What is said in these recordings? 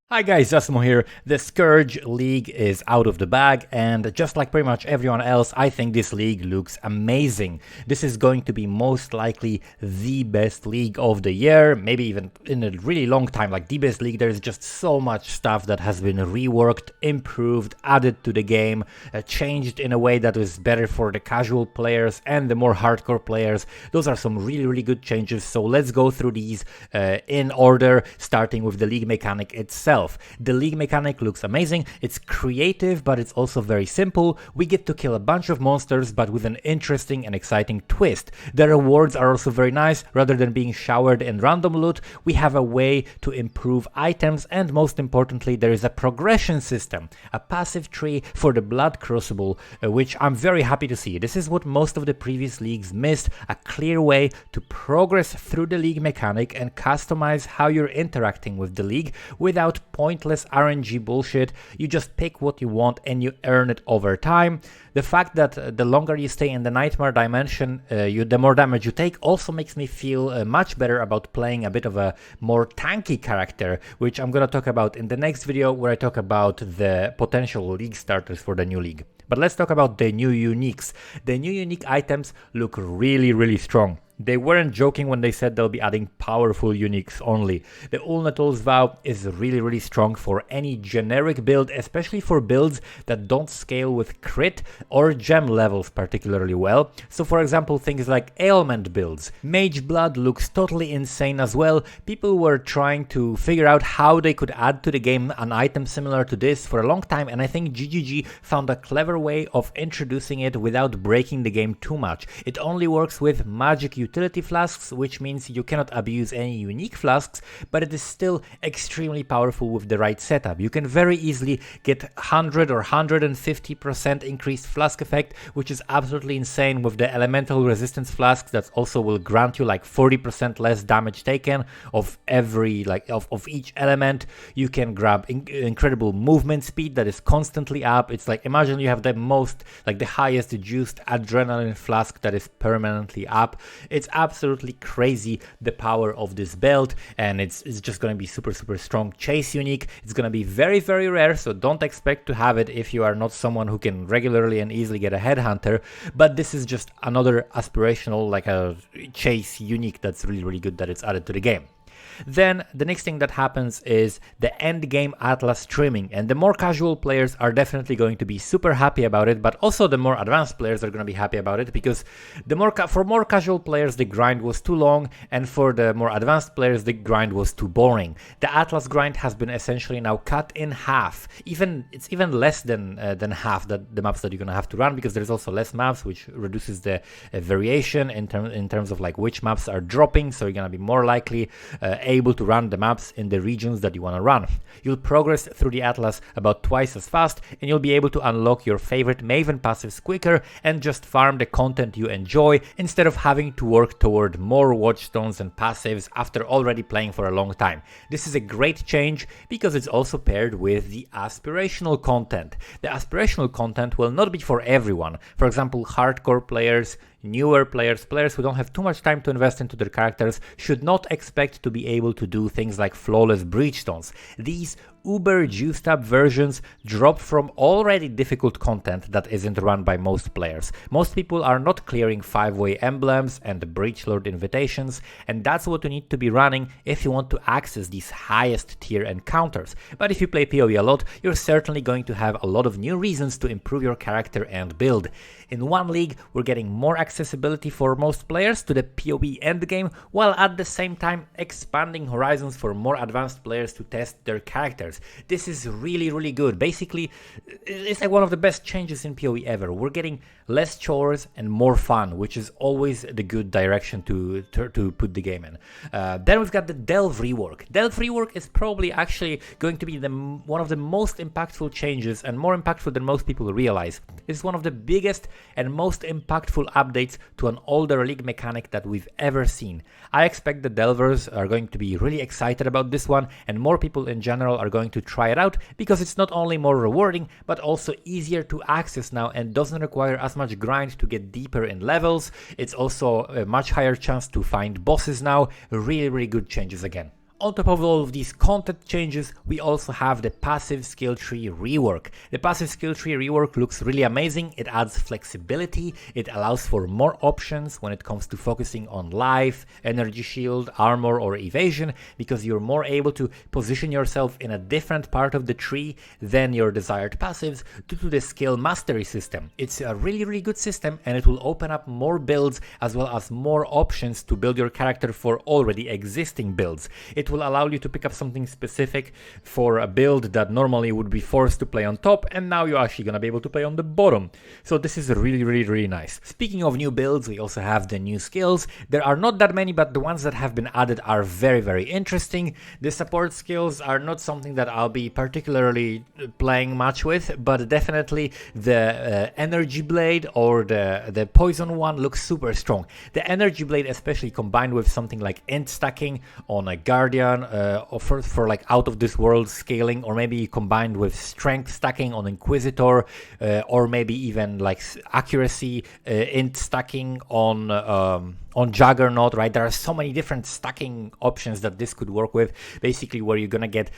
Hi guys, Asmo here. The Scourge League is out of the bag, and just like pretty much everyone else, I think this league looks amazing. This is going to be most likely the best league of the year, maybe even in a really long time, like the best league. There's just so much stuff that has been reworked, improved, added to the game, changed in a way that is better for the casual players and the more hardcore players. Those are some really good changes, so let's go through these in order, starting with the league mechanic itself. The league mechanic looks amazing. It's creative, but it's also very simple. We get to kill a bunch of monsters, but with an interesting and exciting twist. The rewards are also very nice. Rather than being showered in random loot, we have a way to improve items, and most importantly, there is a progression system, a passive tree for the Blood Crucible, which I'm very happy to see. This is what most of the previous leagues missed, a clear way to progress through the league mechanic and customize how you're interacting with the league without pointless RNG bullshit. You just pick what you want and you earn it over time. The fact that the longer you stay in the nightmare dimension, the more damage you take also makes me feel much better about playing a bit of a more tanky character, which I'm gonna talk about in the next video, where I talk about the potential league starters for the new league. But let's talk about the new uniques. The new unique items look really strong. They weren't joking when they said they'll be adding powerful uniques only. The Ulnatul's Vow is really strong for any generic build, especially for builds that don't scale with crit or gem levels particularly well. So for example, things like ailment builds. Mage Blood looks totally insane as well. People were trying to figure out how they could add to the game an item similar to this for a long time, and I think GGG found a clever way of introducing it without breaking the game too much. It only works with magic utility flasks, which means you cannot abuse any unique flasks, but it is still extremely powerful with the right setup. You can very easily get 100 or 150% increased flask effect, which is absolutely insane with the elemental resistance flasks that also will grant you like 40% less damage taken of every of each element. You can grab incredible movement speed that is constantly up. It's like, imagine you have the highest juiced adrenaline flask that is permanently up. It's absolutely crazy, the power of this belt, and it's just going to be super strong. Chase unique, it's going to be very rare, so don't expect to have it if you are not someone who can regularly and easily get a headhunter, but this is just another aspirational, like a chase unique that's really good that it's added to the game. Then the next thing that happens is the end game Atlas trimming, and the more casual players are definitely going to be super happy about it, but also the more advanced players are going to be happy about it, because for more casual players the grind was too long, and for the more advanced players the grind was too boring. The Atlas grind has been essentially now cut in half. It's even less than half the maps that you're going to have to run, because there's also less maps, which reduces the variation in terms of like which maps are dropping, so you're going to be more likely able to run the maps in the regions that you want to run. You'll progress through the Atlas about twice as fast, and you'll be able to unlock your favorite Maven passives quicker and just farm the content you enjoy, instead of having to work toward more watchstones and passives after already playing for a long time. This is a great change because it's also paired with the aspirational content. The aspirational content will not be for everyone. For example, hardcore players, newer players who don't have too much time to invest into their characters should not expect to be able to do things like flawless breachstones. These uber juiced up versions drop from already difficult content that isn't run by most players. Most people are not clearing 5-way emblems and breachlord invitations, and that's what you need to be running if you want to access these highest tier encounters. But if you play PoE a lot, you're certainly going to have a lot of new reasons to improve your character and build. In one league, we're getting more accessibility for most players to the PoE endgame, while at the same time expanding horizons for more advanced players to test their characters. This is really good. Basically, it's like one of the best changes in PoE ever. We're getting less chores and more fun, which is always the good direction to put the game in. Then we've got the Delve rework. Delve rework is probably actually going to be one of the most impactful changes, and more impactful than most people realize. It's one of the biggest and most impactful updates to an older league mechanic that we've ever seen. I expect the Delvers are going to be really excited about this one, and more people in general are going to try it out, because it's not only more rewarding, but also easier to access now and doesn't require as much grind to get deeper in levels. It's also a much higher chance to find bosses now. Really good changes again. On top of all of these content changes, we also have the passive skill tree rework. The passive skill tree rework looks really amazing. It adds flexibility, it allows for more options when it comes to focusing on life, energy shield, armor or evasion, because you're more able to position yourself in a different part of the tree than your desired passives due to the skill mastery system. It's a really good system, and it will open up more builds as well as more options to build your character for already existing builds. It will allow you to pick up something specific for a build that normally would be forced to play on top, and now you're actually gonna be able to play on the bottom. So this is really nice. Speaking of new builds, we also have the new skills. There are not that many, but the ones that have been added are very interesting. The support skills are not something that I'll be particularly playing much with, but definitely the energy blade or the poison one looks super strong. The energy blade, especially combined with something like int stacking on a guardian, or for like out of this world scaling, or maybe combined with strength stacking on inquisitor, or maybe even like accuracy int stacking on Juggernaut, right? There are so many different stacking options that this could work with, basically where you're gonna get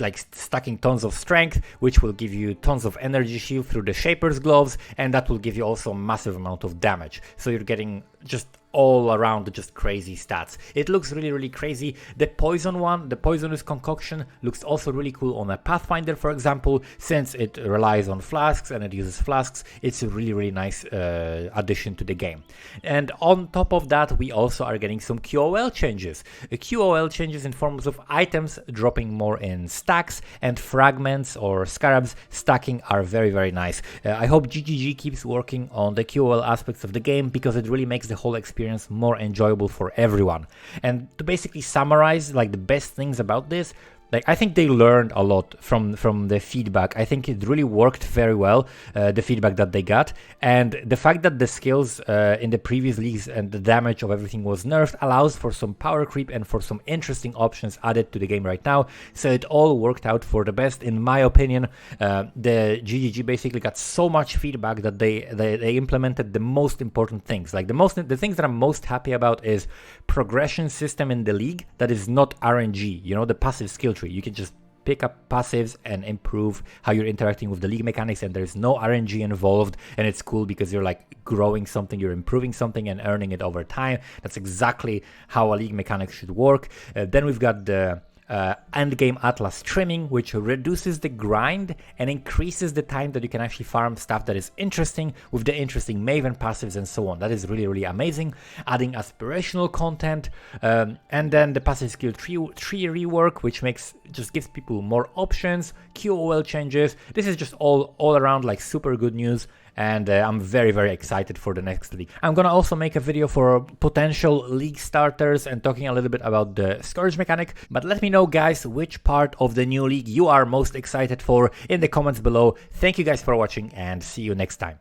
like stacking tons of strength, which will give you tons of energy shield through the Shaper's Gloves, and that will give you also a massive amount of damage. So you're getting just all around just crazy stats. It looks really crazy. The poison one, the poisonous concoction, looks also really cool on a Pathfinder, for example, since it relies on flasks and it uses flasks. It's a really nice addition to the game. And on top of that, we also are getting some QOL changes. QOL changes in forms of items dropping more in stacks, and fragments or scarabs stacking are very nice. I hope GGG keeps working on the QOL aspects of the game, because it really makes the whole experience more enjoyable for everyone. And to basically summarize like the best things about this, like I think they learned a lot from the feedback. I think it really worked very well, the feedback that they got, and the fact that the skills in the previous leagues and the damage of everything was nerfed allows for some power creep and for some interesting options added to the game right now. So it all worked out for the best, in my opinion. The GGG basically got so much feedback that they implemented the most important things. Like the things that I'm most happy about is progression system in the league that is not RNG. You know, the passive skill tree. You can just pick up passives and improve how you're interacting with the league mechanics, and there's no RNG involved, and it's cool because you're like growing something, you're improving something and earning it over time. That's exactly how a league mechanic should work. Then we've got the endgame atlas trimming, which reduces the grind and increases the time that you can actually farm stuff that is interesting with the interesting Maven passives and so on. That is really amazing. Adding aspirational content, and then the passive skill tree rework, which just gives people more options. QOL changes. This is just all around like super good news, and I'm very excited for the next league. I'm gonna also make a video for potential league starters and talking a little bit about the Scourge mechanic, but let me know guys which part of the new league you are most excited for in the comments below. Thank you guys for watching, and see you next time.